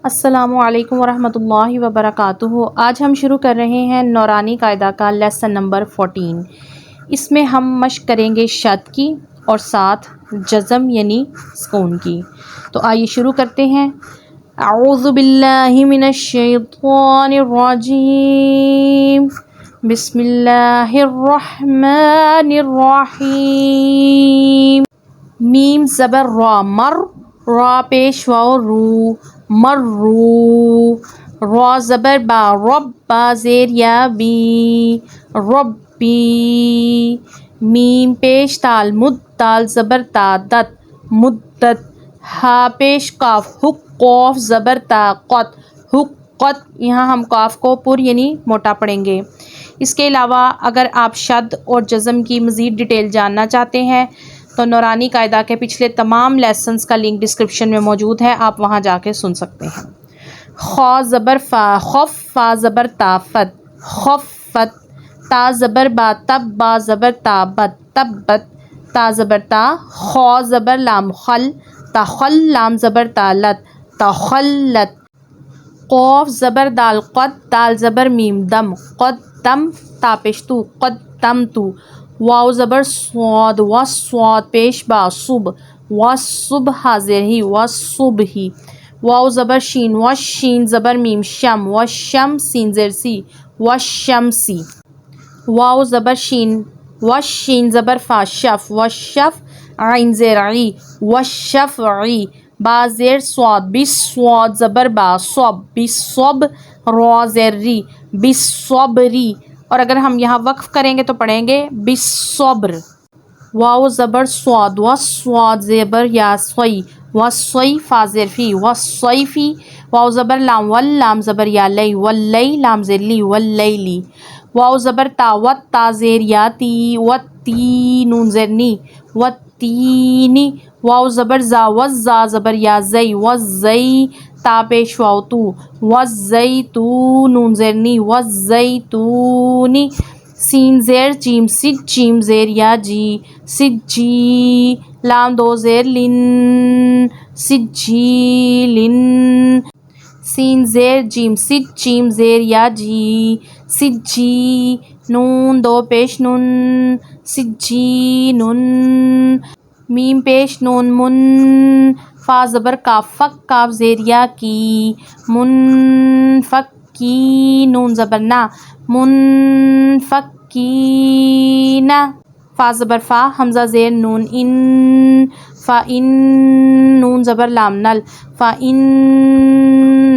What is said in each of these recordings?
السلام علیکم ورحمۃ اللہ وبرکاتہ۔ آج ہم شروع کر رہے ہیں نورانی قاعدہ کا لیسن نمبر 14۔ اس میں ہم مشق کریں گے شد کی اور ساتھ جزم یعنی سکون کی۔ تو آئیے شروع کرتے ہیں۔ اعوذ باللہ من الشیطان الرجیم، بسم اللہ الرحمن الرحیم۔ میم زبر را مر، را پیش واو رو، مرو۔ را زبر با رب، با زیر یا بی، ربی۔ میم پیش تال مد، دال زبر تا دت، مدت۔ ہا پیش کاف حق، قوف زبر تا قط، حقت۔ یہاں ہم کاف کو پر یعنی موٹا پڑھیں گے۔ اس کے علاوہ اگر آپ شد اور جزم کی مزید ڈیٹیل جاننا چاہتے ہیں تو نورانی قاعدہ کے پچھلے تمام لیسنز کا لنک ڈسکرپشن میں موجود ہے، آپ وہاں جا کے سن سکتے ہیں۔ خا زبر فا خف، فا زبر تا فت، خفت۔ تا زبر با تب، با زبر تا بت، تبت۔ تا زبر تا، خا زبر لام خل، تخل، لام زبر تا لت، تخلت۔ قوف زبر دال قد، دال زبر میم دم، قدم۔ تا پیش تو، قدمتو۔ واو زبر صاد، وصاد پیش با صب، وصب حاضر ہی، وصبہی۔ واو زبر شین، وشین زبر میم شم، وشم سین زیر سی، وشمسی۔ واو زبر شین، وشین زبر فا شف، وشف عین زیر عی، وشفعی۔ با زیر صاد، بسواد زبر با صب، بصب را زیر ری، بصبری۔ اور اگر ہم یہاں وقف کریں گے تو پڑھیں گے بالصبر۔ واو زبر صاد، وصاد زبر یا صی، وصی فا زیر فی، وصیفی۔ واو زبر لام، واللام زبر یا لی، واللی لام زیر لی، واللیلی۔ واو زبر تا، وت تا زیر یا تی، وتی نون زیر نی، وتینی۔ واو زبر زا، وزا زبر یا زی، وزی تا پیش واو تو، وزیتو نون زیر نی، وزیتونی۔ سین زیر جیم، سج جیم زیر یا جی، سجی۔ لام دو زیر لن، سجیلن۔ سین زیر جیم، سج جیم زیر یا جی، سجی۔ نون دو پیش نون، سجینن۔ میم پیش نون من، فا زبر کاف، فک کاف زیر یا کی، منفکی۔ نون زبر نا، منفکینا۔ فا زبر فا، حمزہ زیر نون ان، فا ان۔ نون زبر لام نل، فا ان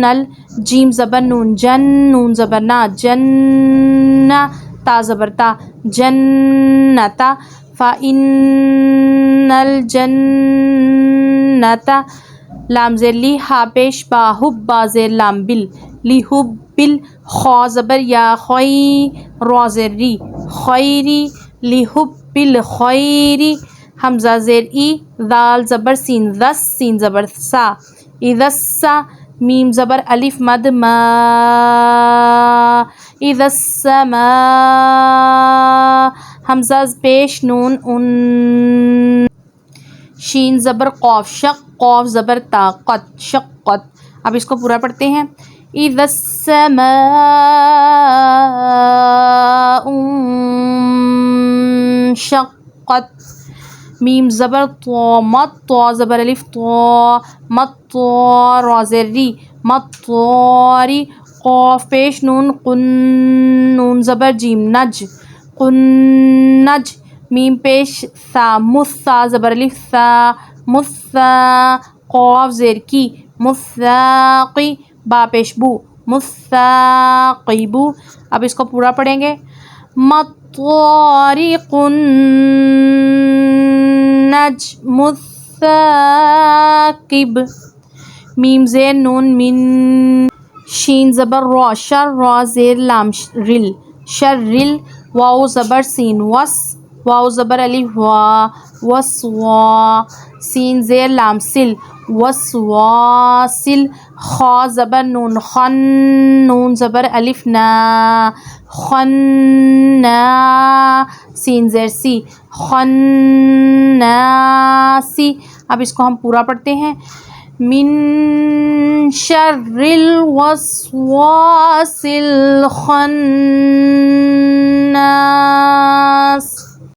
نل۔ جیم زبر نون جن، نون زبر نا، جنہ۔ تا زبر تا، جنتا۔ فا ان الجنۃ۔ لام زیر لی، ہا پیش با حب، با زیر لام بل، لی حب بل۔ خا زبر یا خوئی، را زیر ری، خیری، لی حب الخیری۔ حمزہ زیر ای، دال زبر سین، دس سین زبر سا، اذسا۔ میم زبر الف مد ما، اذا السماء۔ حمزہ پیش نون ان۔ شین زبر قوف، شق قوف زبر تا قط، شقت۔ اب اس کو پورا پڑھتے ہیں۔ اذا السماء انشقت۔ میم زبر طا، مت طا زبر الف طا، مطار را زیر ری، مطاری۔ قاف پیش نون قن، نون زبر جیم نج، قنج۔ میم پیش ثا، مثا زبر الف ثا، مثا۔ قاف زیر کی، مثاقی۔ با پیش بو، مثاقبو۔ اب اس کو پورا پڑھیں گے۔ مطارق النجم الثاقب۔ میم زیر نون من، شین زبر را، شر را زیر لام رل، شرل۔ واو زبر سین، وس، واو زبر الف وا، وسوا۔ سین زیر لام سل، وسواسل۔ خا زبر نون خن، نون زبر الف نا، خنا۔ سین زیر سی، خناسی۔ اب اس کو ہم پورا پڑھتے ہیں۔ من شر الوسواس الخناس